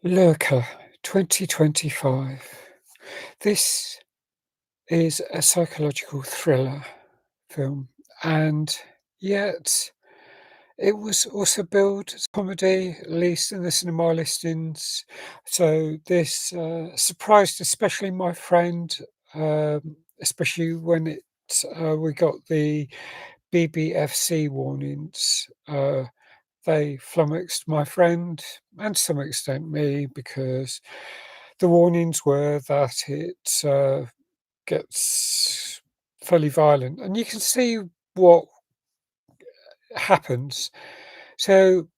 Lurker 2025. This is a psychological thriller film, and yet it was also billed as comedy, at least in the cinema listings. So this surprised especially my friend, especially when we got the BBFC warnings. They flummoxed my friend and to some extent me because the warnings were that it gets fully violent, and you can see what happens. So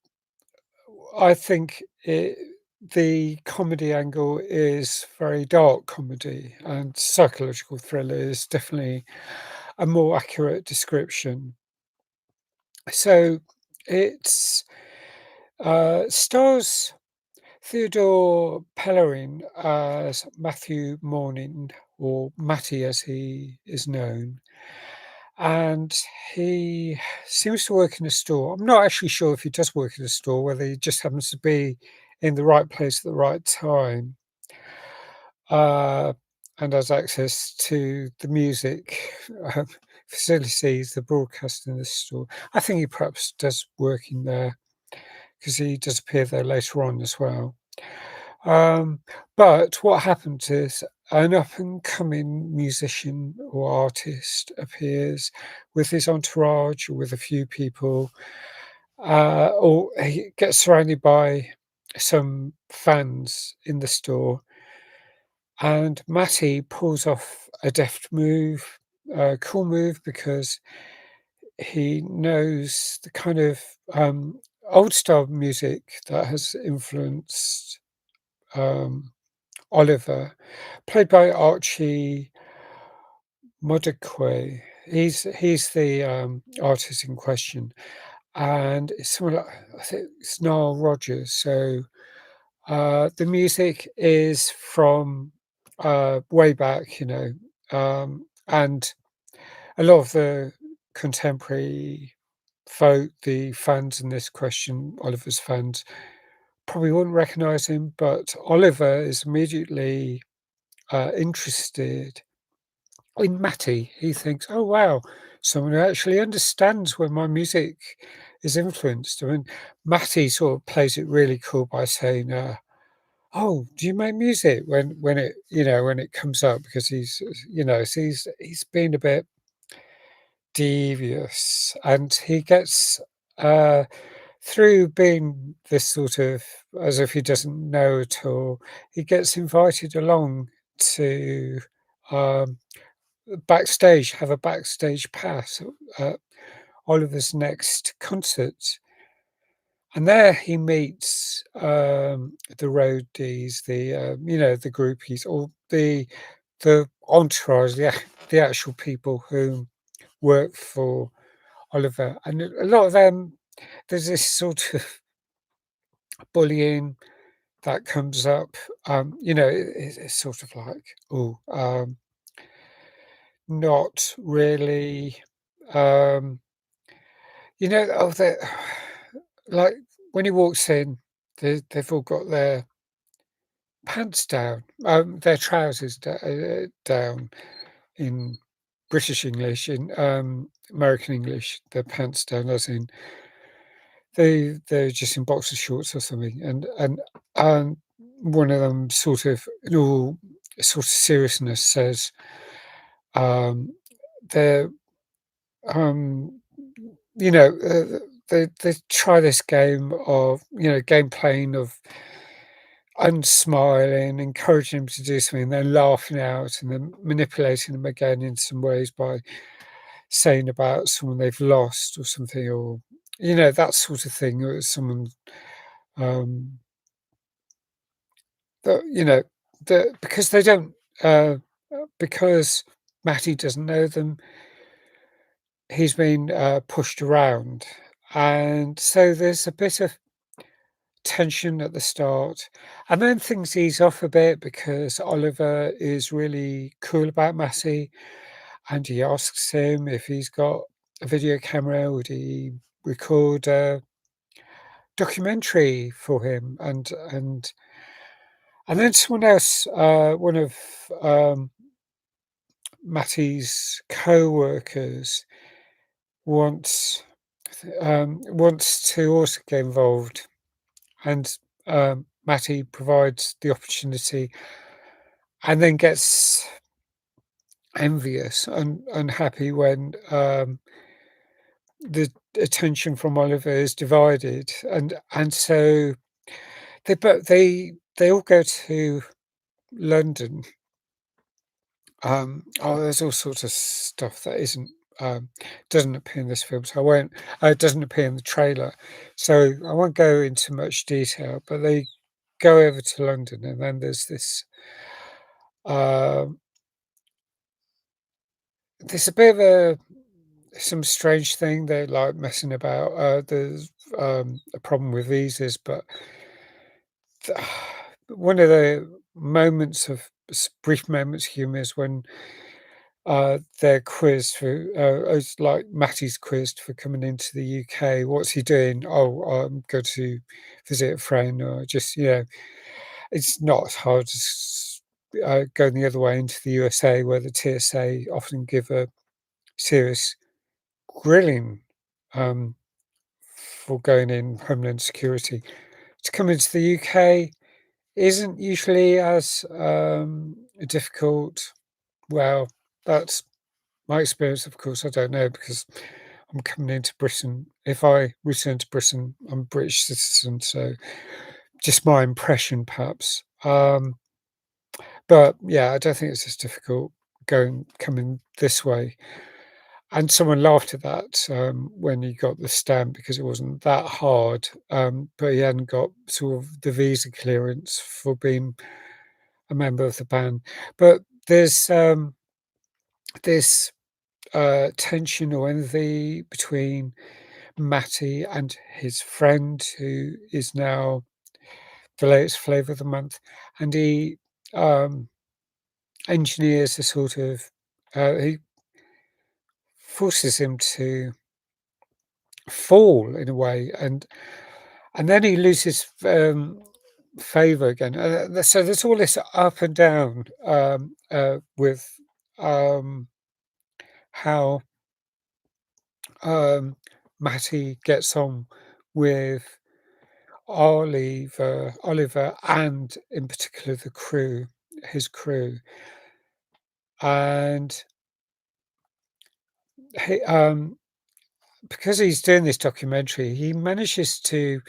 I think the comedy angle is very dark comedy, and psychological thriller is definitely a more accurate description. So it's stars Theodore Pellerin as Matthew Morning, or Matty as he is known, and he seems to work in a store. I'm not actually sure if he does work in a store, whether he just happens to be in the right place at the right time, uh, and has access to the music uh, facilities, the broadcast in the store. I think he perhaps does work in there because he does appear there later on as well. Um, but what happens is an up-and-coming musician or artist appears with his entourage or with a few people, or he gets surrounded by some fans in the store, and Matty pulls off a deft move, a cool move, because he knows the kind of old style music that has influenced um, Oliver, played by Archie Modikwe. He's the artist in question, and it's someone like, I think it's Nile Rodgers. So the music is from way back, and a lot of the contemporary folk, the fans in this question, Oliver's fans, probably wouldn't recognise him, but Oliver is immediately interested in Matty. He thinks, "Oh wow, someone who actually understands where my music is influenced." I mean, Matty sort of plays it really cool by saying, "Oh, do you make music?" When it when it comes up, because so he's been a bit devious, and he gets uh, through being this sort of as if he doesn't know at all. He gets invited along to. Um, Backstage, have a backstage pass at Oliver's next concert, and there he meets, the roadies, the groupies, or the entourage, the actual people who work for Oliver, and a lot of them, there's this sort of bullying that comes up, it's sort of like, oh, not really, um they like, when he walks in, they've all got their pants down, their trousers down in British English. In, American English, their pants down, as in they're just in boxer shorts or something, and one of them sort of, in all sort of seriousness, says, um, they're, um they try this game of, game playing of unsmiling, encouraging them to do something, then laughing out, and then manipulating them again in some ways by saying about someone they've lost or something, or that sort of thing, or someone um, that that because they don't because Matty doesn't know them, he's been pushed around, and so there's a bit of tension at the start, and then things ease off a bit because Oliver is really cool about Massey, and he asks him if he's got a video camera, would he record a documentary for him, and And then someone else, one of, Matty's co-workers wants wants to also get involved, and, Matty provides the opportunity and then gets envious and unhappy when, the attention from Oliver is divided, and so they all go to London. There's all sorts of stuff that isn't, doesn't appear in this film, so I won't it doesn't appear in the trailer, so I won't go into much detail, but they go over to London, and then um, there's a bit of some strange thing. They're, like, messing about, there's, a problem with visas, but one of the moments of brief moments of humour is when they're quizzed for it's like Matty's quizzed for coming into the UK. What's he doing? Oh, I'm going to visit a friend, or just, it's not as hard as going the other way into the USA, where the TSA often give a serious grilling, um, for going in Homeland Security. To come into the UK isn't usually as difficult. Well, that's my experience, of course. I don't know, because I'm coming into Britain. If I return to Britain, I'm a British citizen, so just my impression, perhaps. But yeah, I don't think it's as difficult coming this way. And someone laughed at that, when he got the stamp, because it wasn't that hard, but he hadn't got sort of the visa clearance for being a member of the band. But there's this tension or envy between Matty and his friend, who is now the latest flavour of the month, and he um, engineers a sort of he forces him to fall in a way, and then he loses favour again. So there's all this up and down, with um, how Matty gets on with Oliver, and in particular the crew, his crew, and he, because he's doing this documentary, he manages to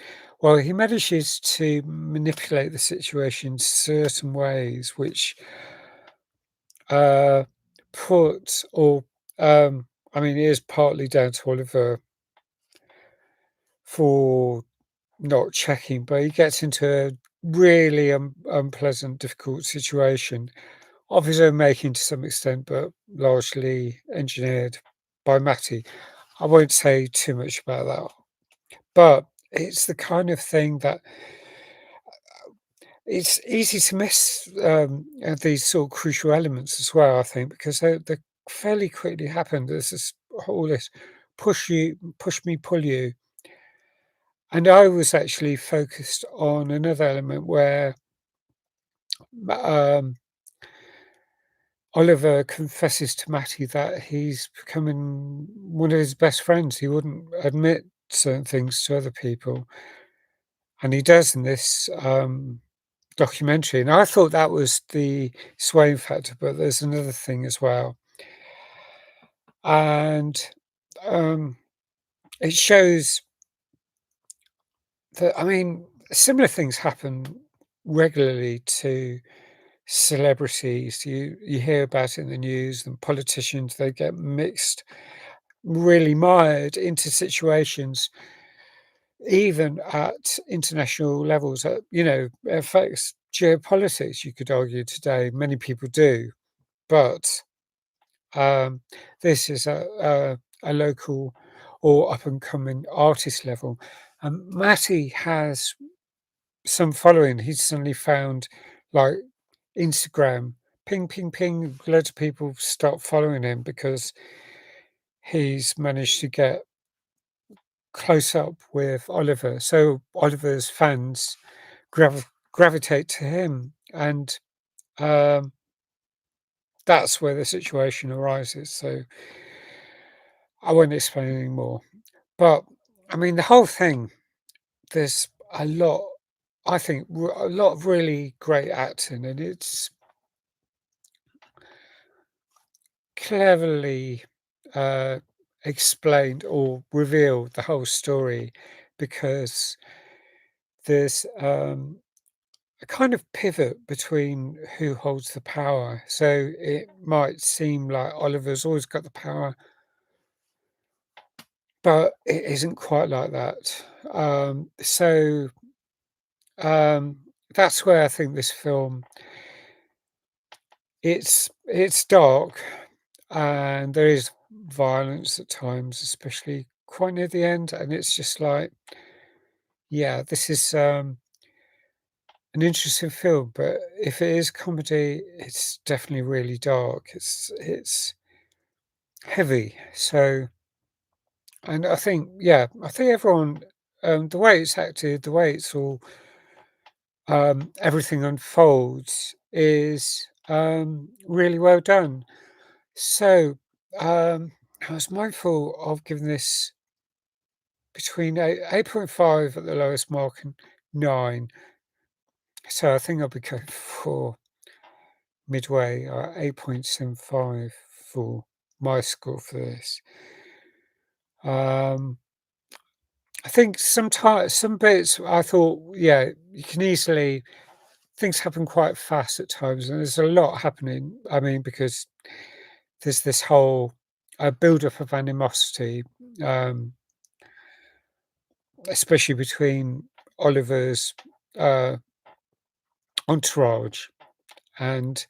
manipulate the situation certain ways, which uh, put or I mean, it is partly down to Oliver for not checking, but he gets into a really unpleasant, difficult situation of his own making to some extent, but largely engineered by Matty. I won't say too much about that, but it's the kind of thing that it's easy to miss, these sort of crucial elements as well, I think, because they fairly quickly happen. There's all this push me, pull you. And I was actually focused on another element where um, Oliver confesses to Matty that he's becoming one of his best friends. He wouldn't admit certain things to other people, and he does in this documentary. And I thought that was the swaying factor, but there's another thing as well, and um, it shows that, I mean, similar things happen regularly to celebrities. You hear about it in the news, and politicians, they get mixed, really mired into situations, even at international levels, that, affects geopolitics, you could argue today. Many people do, but um, this is a local or up and coming artist level. And Matty has some following. He's suddenly found, like, Instagram, ping, ping, ping, loads of people start following him because he's managed to get close up with Oliver. So Oliver's fans gravitate to him, and um, that's where the situation arises. So I won't explain any more. But I mean, the whole thing. There's a lot. I think a lot of really great acting, and it's cleverly uh, explained or revealed the whole story because there's a kind of pivot between who holds the power. So it might seem like Oliver's always got the power, but it isn't quite like that. So that's where I think this film it's dark and there is violence at times, especially quite near the end, and it's just like, yeah, this is an interesting film, but if it is comedy, it's definitely really dark. It's heavy. So, and I think, yeah, I think everyone, the way it's acted, the way it's all, everything unfolds is really well done. So, I was mindful of giving this between 8.5 at the lowest mark and 9. So I think I'll be going for midway, 8.75 for my score for this. Um, I think sometimes some bits I thought, yeah, you can easily things happen quite fast at times, and there's a lot happening. I mean, because there's this whole build-up of animosity, um, especially between Oliver's uh, entourage and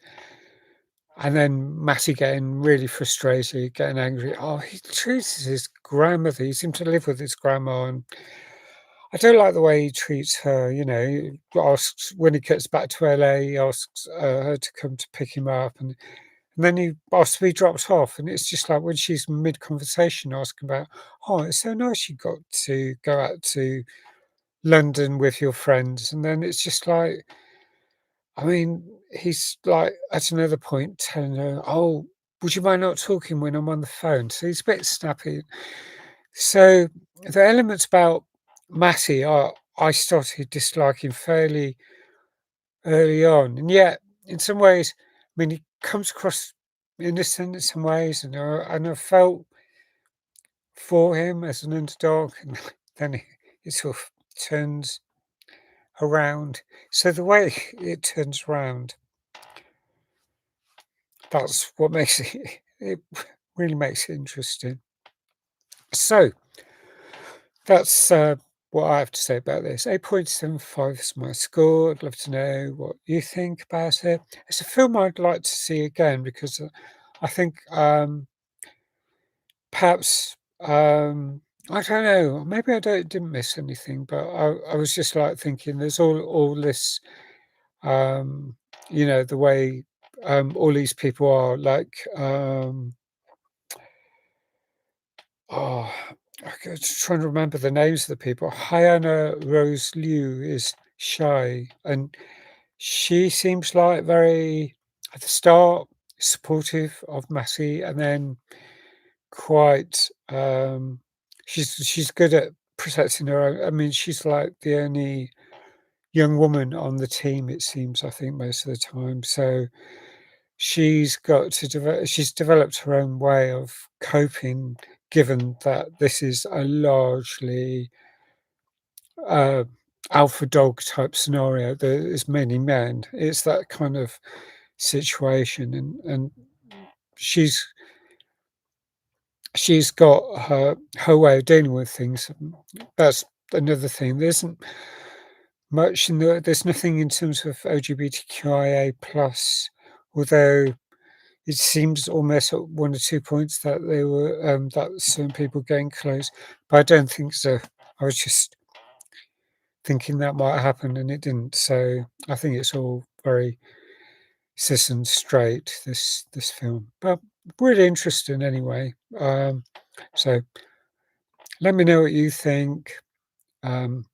then Matty getting really frustrated, getting angry. Oh, he treats his grandmother. He seems to live with his grandma, and I don't like the way he treats her. You know, he asks when he gets back to LA, he asks her to come to pick him up, and then he asks to be dropped off. And it's just like when she's mid conversation asking about, oh, it's so nice you got to go out to London with your friends, and then it's just like I mean, he's like at another point telling her, "Oh, would you mind not talking when I'm on the phone?" So he's a bit snappy. So the elements about Matty I started disliking fairly early on, and yet in some ways, I mean, he comes across innocent in some ways, and I felt for him as an underdog, and then it sort of turns around. So the way it turns around that's what makes it really makes it interesting. So, that's, what I have to say about this. 8.75 is my score. I'd love to know what you think about it. It's a film I'd like to see again because, I think, perhaps, I don't know, maybe I didn't miss anything, but I was just, like, thinking there's all this, um, the way, all these people are, like, Oh, I was trying to remember the names of the people. Hyana Rose Liu is shy, and she seems like very, at the start, supportive of Massey, and then quite, she's good at protecting her own. I mean, she's like the only young woman on the team, it seems, I think, most of the time. So she's developed her own way of coping, given that this is a largely, uh, alpha dog type scenario. There is many men. It's that kind of situation, and she's she's got her way of dealing with things. That's another thing. There isn't much there's nothing in terms of LGBTQIA+, although it seems almost at 1 or 2 points that they were, that certain people getting close, but I don't think so. I was just thinking that might happen and it didn't, so I think it's all very cis and straight, this film, but really interesting anyway. So let me know what you think. Um,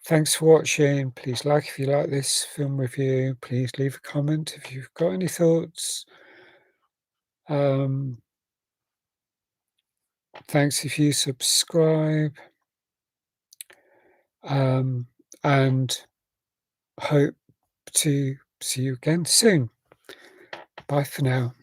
Thanks for watching. Please like if you like this film review. Please leave a comment if you've got any thoughts. Um, Thanks if you subscribe. Um, and hope to see you again soon. Bye for now.